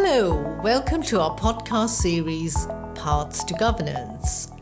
Hello, welcome to our podcast series, Paths to Governance,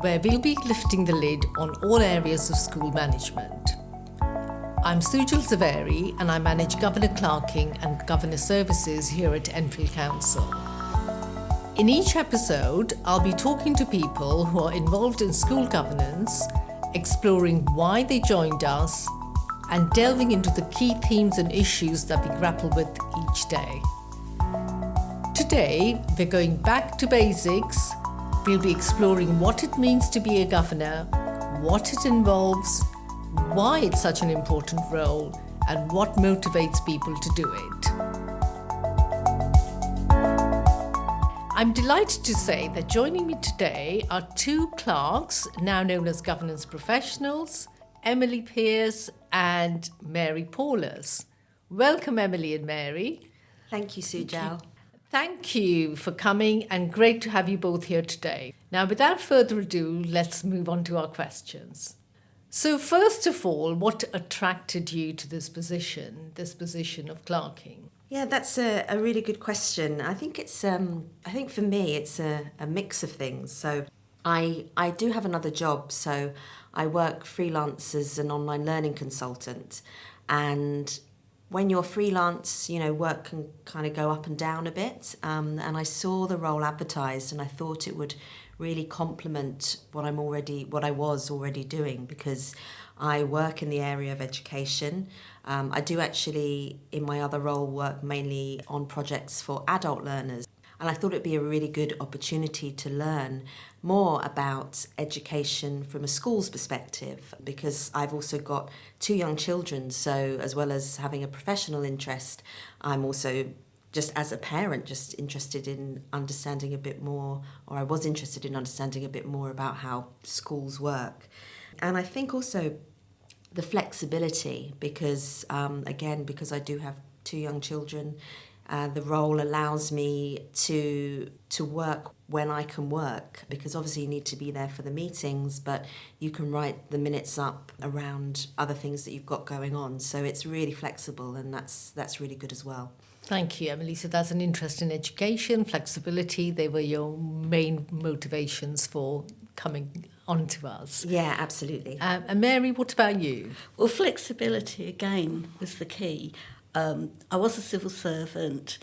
where we'll be lifting the lid on all areas of school management. I'm Sujal Zaveri and I manage Governor Clerking and Governor Services here at Enfield Council. In each episode, I'll be talking to people who are involved in school governance, exploring why they joined us, and delving into the key themes and issues that we grapple with each day. Today, we're going back to basics. We'll be exploring what it means to be a governor, what it involves, why it's such an important role, and what motivates people to do it. I'm delighted to say that joining me today are two clerks, now known as governance professionals, Emily Pierce and Mary Paulus. Welcome, Emily and Mary. Thank you, Sujal. Thank you for coming and great to have you both here today. Now, without further ado, let's move on to our questions. So first of all, what attracted you to this position of clerking? Yeah, that's a really good question. I think for me, it's a mix of things. So I do have another job. So I work freelance as an online learning consultant. And when you're freelance, work can kind of go up and down a bit. And I saw the role advertised and I thought it would really complement what I was already doing, because I work in the area of education. I do actually, in my other role, work mainly on projects for adult learners. And I thought it'd be a really good opportunity to learn more about education from a school's perspective, because I've also got two young children. So as well as having a professional interest, I'm also, just as a parent, just interested in understanding a bit more, or I was interested in understanding a bit more about how schools work. And I think also the flexibility, because because I do have two young children, the role allows me to work when I can work, because obviously you need to be there for the meetings, but you can write the minutes up around other things that you've got going on. So it's really flexible, and that's really good as well. Thank you, Emily. So that's an interest in education, flexibility. They were your main motivations for coming on to us. Yeah, absolutely. And Mary, what about you? Well, flexibility, again, was the key. I was a civil servant.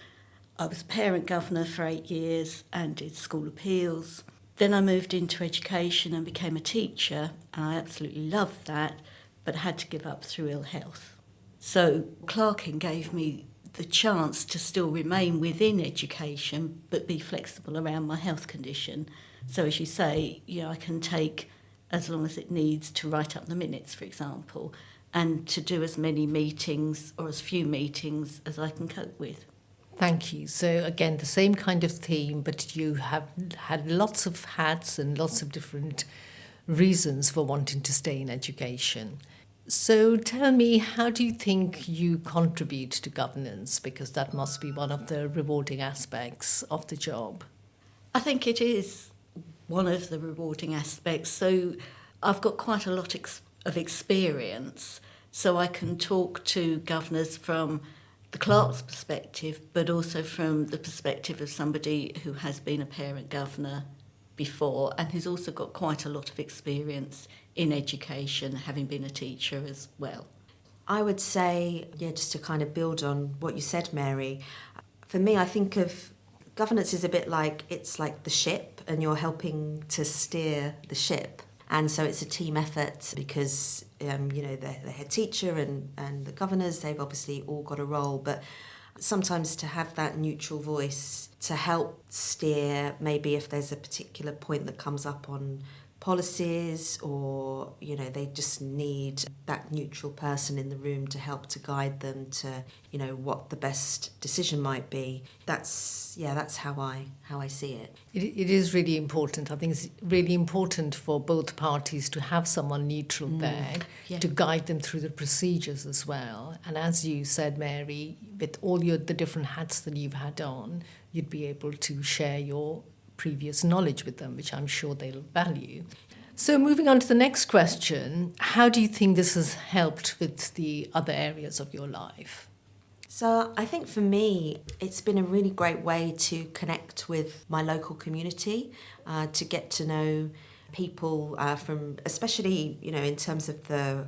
I was parent governor for 8 years and did school appeals. Then I moved into education and became a teacher, and I absolutely loved that, but had to give up through ill health. So clerking gave me the chance to still remain within education, but be flexible around my health condition. So as you say, I can take as long as it needs to write up the minutes, for example, and to do as many meetings or as few meetings as I can cope with. Thank you. So again, the same kind of theme, but you have had lots of hats and lots of different reasons for wanting to stay in education. So tell me, how do you think you contribute to governance? Because that must be one of the rewarding aspects of the job. I think it is one of the rewarding aspects. So I've got quite a lot of experience, so I can talk to governors from the clerk's perspective, but also from the perspective of somebody who has been a parent governor before and who's also got quite a lot of experience in education, having been a teacher as well. I would say, just to kind of build on what you said, Mary, for me, I think of governance is a bit like, it's like the ship and you're helping to steer the ship. And so it's a team effort, because, the head teacher and the governors, they've obviously all got a role, but sometimes to have that neutral voice to help steer, maybe if there's a particular point that comes up on policies, or they just need that neutral person in the room to help to guide them to what the best decision might be. That's how I see it. It is really important. I think it's really important for both parties to have someone neutral there to guide them through the procedures as well. And as you said, Mary, with all the different hats that you've had on, you'd be able to share your previous knowledge with them, which I'm sure they'll value. So moving on to the next question, how do you think this has helped with the other areas of your life? So I think for me, it's been a really great way to connect with my local community, to get to know people from, especially, in terms of the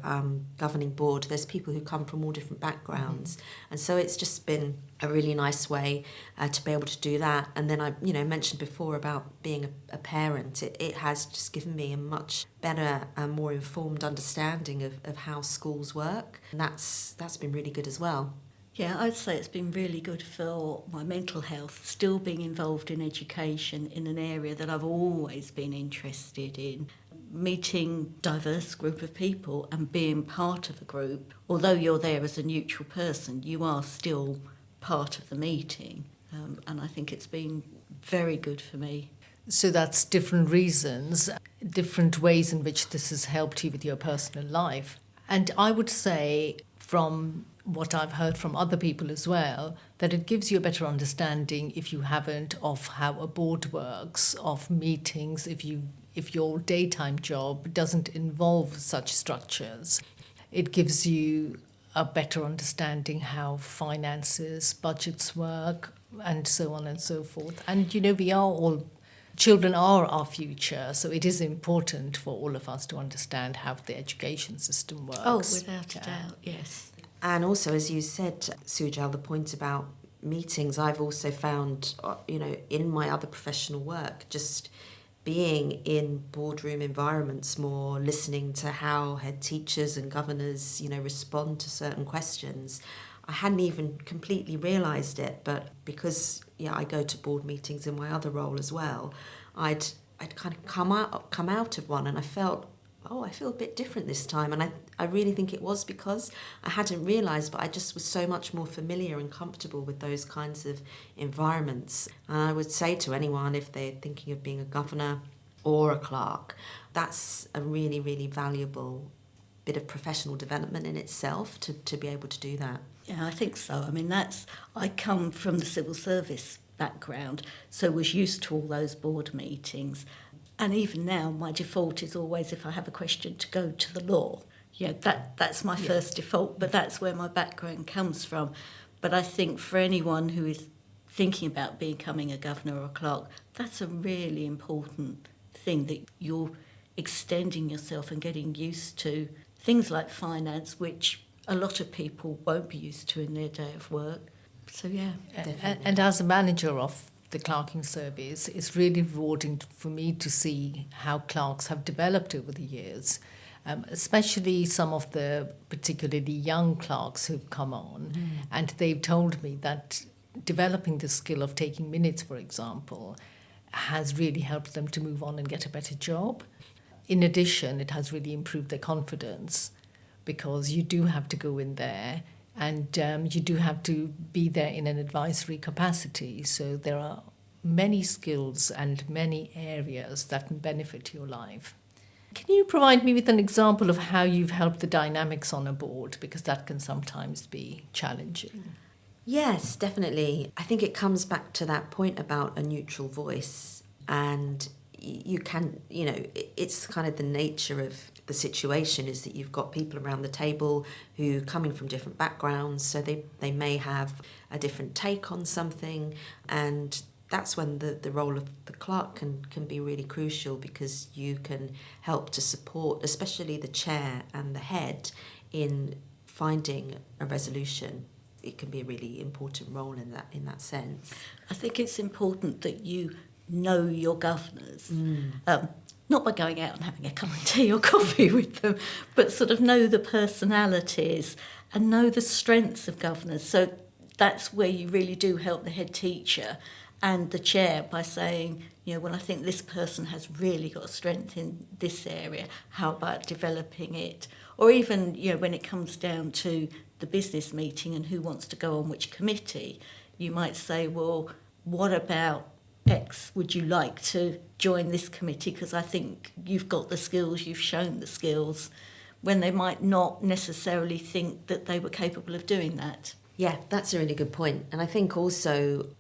governing board, there's people who come from all different backgrounds. And so it's just been a really nice way to be able to do that. And then I, mentioned before about being a parent. It has just given me a much better and more informed understanding of how schools work. And that's been really good as well. Yeah, I'd say it's been really good for my mental health, still being involved in education in an area that I've always been interested in. Meeting diverse group of people and being part of a group, although you're there as a neutral person, you are still part of the meeting. And I think it's been very good for me. So that's different reasons, different ways in which this has helped you with your personal life. And I would say, from what I've heard from other people as well, that it gives you a better understanding, if you haven't, of how a board works, of meetings, if your daytime job doesn't involve such structures. It gives you a better understanding how finances, budgets work, and so on and so forth. And children are our future, so it is important for all of us to understand how the education system works. Oh, without a doubt, yes. And also, as you said, Sujal, the point about meetings, I've also found, in my other professional work, just being in boardroom environments more, listening to how head teachers and governors, respond to certain questions. I hadn't even completely realised it, but because I go to board meetings in my other role as well, I'd kind of come out of one and I felt, I feel a bit different this time. And I really think it was because I hadn't realised, but I just was so much more familiar and comfortable with those kinds of environments. And I would say to anyone, if they're thinking of being a governor or a clerk, that's a really, really valuable bit of professional development in itself to be able to do that. Yeah, I think so. I mean, I come from the civil service background, so was used to all those board meetings. And even now, my default is always, if I have a question, to go to the law. That's my first default, but that's where my background comes from. But I think for anyone who is thinking about becoming a governor or a clerk, that's a really important thing, that you're extending yourself and getting used to things like finance, which a lot of people won't be used to in their day of work. So, yeah. And as a manager of the clerking service, it's really rewarding for me to see how clerks have developed over the years, especially some of the particularly young clerks who've come on. And they've told me that developing the skill of taking minutes, for example, has really helped them to move on and get a better job. In addition, it has really improved their confidence, because you do have to go in there and you do have to be there in an advisory capacity. So there are many skills and many areas that can benefit your life. Can you provide me with an example of how you've helped the dynamics on a board? Because that can sometimes be challenging. Yes, definitely. I think it comes back to that point about a neutral voice, and you can, it's kind of the nature of the situation is that you've got people around the table who coming from different backgrounds, so they may have a different take on something, and that's when the role of the clerk can be really crucial, because you can help to support, especially the chair and the head, in finding a resolution. It can be a really important role in that sense. I think it's important that you know your governors, not by going out and having a cup of tea or coffee with them, but sort of know the personalities and know the strengths of governors. So that's where you really do help the head teacher and the chair by saying, I think this person has really got strength in this area. How about developing it? Or even, when it comes down to the business meeting and who wants to go on which committee, you might say, well, what about X? Would you like to join this committee? Because I think you've got the skills, you've shown the skills, when they might not necessarily think that they were capable of doing that. Yeah, that's a really good point. And I think also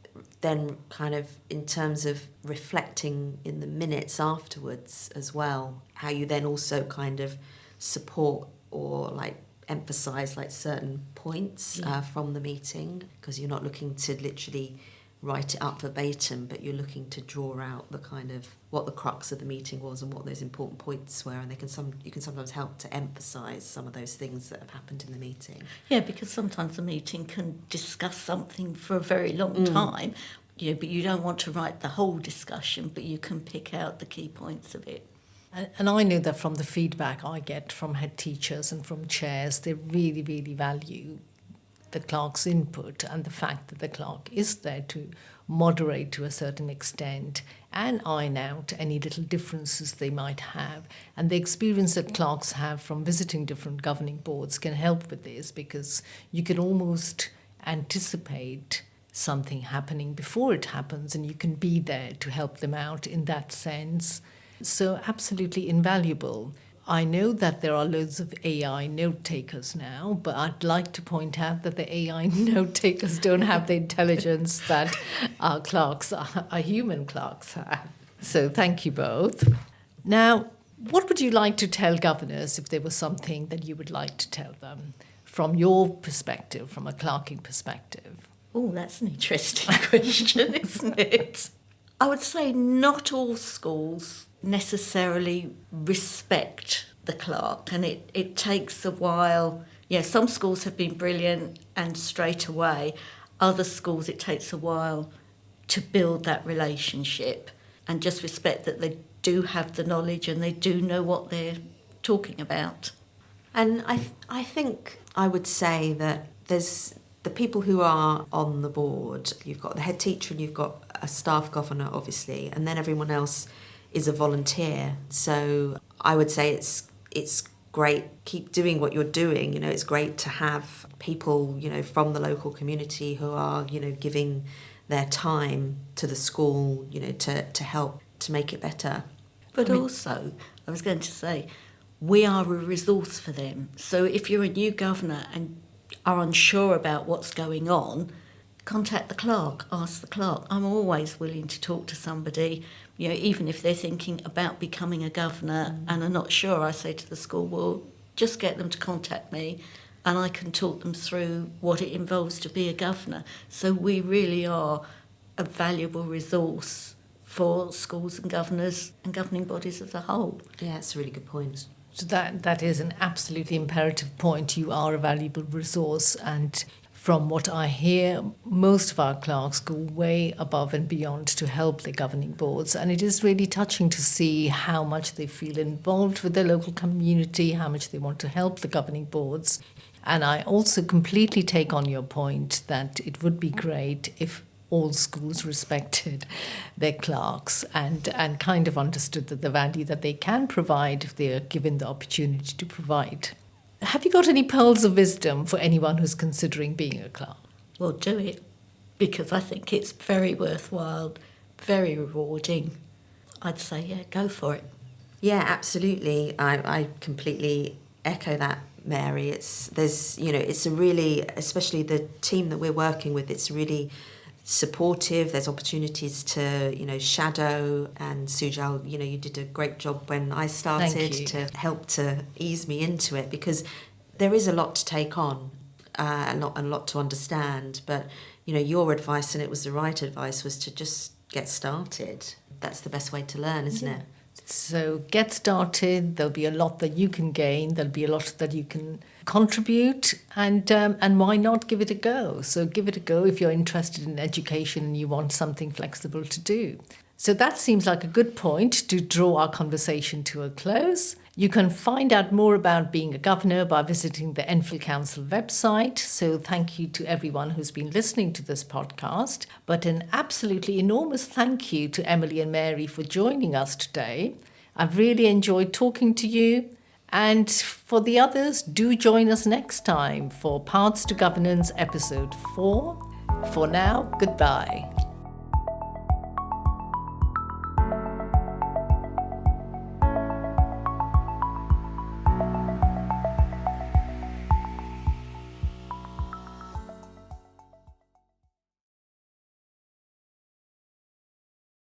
then kind of in terms of reflecting in the minutes afterwards as well, how you then also kind of support or emphasise like certain points from the meeting, because you're not looking to literally write it up verbatim, but you're looking to draw out the kind of what the crux of the meeting was and what those important points were, and you can sometimes help to emphasise some of those things that have happened in the meeting. Yeah, because sometimes the meeting can discuss something for a very long time, but you don't want to write the whole discussion, but you can pick out the key points of it. And I know that from the feedback I get from head teachers and from chairs, they really, really value the clerk's input and the fact that the clerk is there to moderate to a certain extent and iron out any little differences they might have. And the experience that clerks have from visiting different governing boards can help with this, because you can almost anticipate something happening before it happens, and you can be there to help them out in that sense. So absolutely invaluable. I know that there are loads of AI note takers now, but I'd like to point out that the AI note takers don't have the intelligence that our clerks, our human clerks have. So thank you both. Now, what would you like to tell governors if there was something that you would like to tell them from your perspective, from a clerking perspective? Oh, that's an interesting question, isn't it? I would say not all schools necessarily respect the clerk, and it takes a while. Yeah, some schools have been brilliant and straight away. Other schools, it takes a while to build that relationship and just respect that they do have the knowledge and they do know what they're talking about. And I think I would say that there's the people who are on the board. You've got the head teacher and you've got a staff governor, obviously, and then everyone else is a volunteer. So I would say it's great. Keep doing what you're doing. It's great to have people, from the local community who are, giving their time to the school, to help to make it better. But also, I was going to say, we are a resource for them. So if you're a new governor and are unsure about what's going on, contact the clerk, ask the clerk. I'm always willing to talk to somebody, even if they're thinking about becoming a governor and are not sure. I say to the school, well, just get them to contact me and I can talk them through what it involves to be a governor. So we really are a valuable resource for schools and governors and governing bodies as a whole. Yeah, that's a really good point. So that is an absolutely imperative point. You are a valuable resource, and from what I hear, most of our clerks go way above and beyond to help the governing boards, and it is really touching to see how much they feel involved with their local community, how much they want to help the governing boards. And I also completely take on your point that it would be great if all schools respected their clerks and kind of understood that the value that they can provide if they are given the opportunity to provide. Have you got any pearls of wisdom for anyone who's considering being a clerk? Well, do it, because I think it's very worthwhile, very rewarding. I'd say, yeah, go for it. Yeah, absolutely. I completely echo that, Mary. It's a really, especially the team that we're working with, it's really supportive. There's opportunities to, shadow, and Sujal, you did a great job when I started to help to ease me into it, because there is a lot to take on, a lot to understand. But, your advice, and it was the right advice, was to just get started. That's the best way to learn, isn't it? So get started. There'll be a lot that you can gain. There'll be a lot that you can contribute, and why not give it a go? So give it a go if you're interested in education and you want something flexible to do. So that seems like a good point to draw our conversation to a close. You can find out more about being a governor by visiting the Enfield Council website. So thank you to everyone who's been listening to this podcast. But an absolutely enormous thank you to Emily and Mary for joining us today. I've really enjoyed talking to you. And for the others, do join us next time for Paths to Governance episode 4. For now, goodbye.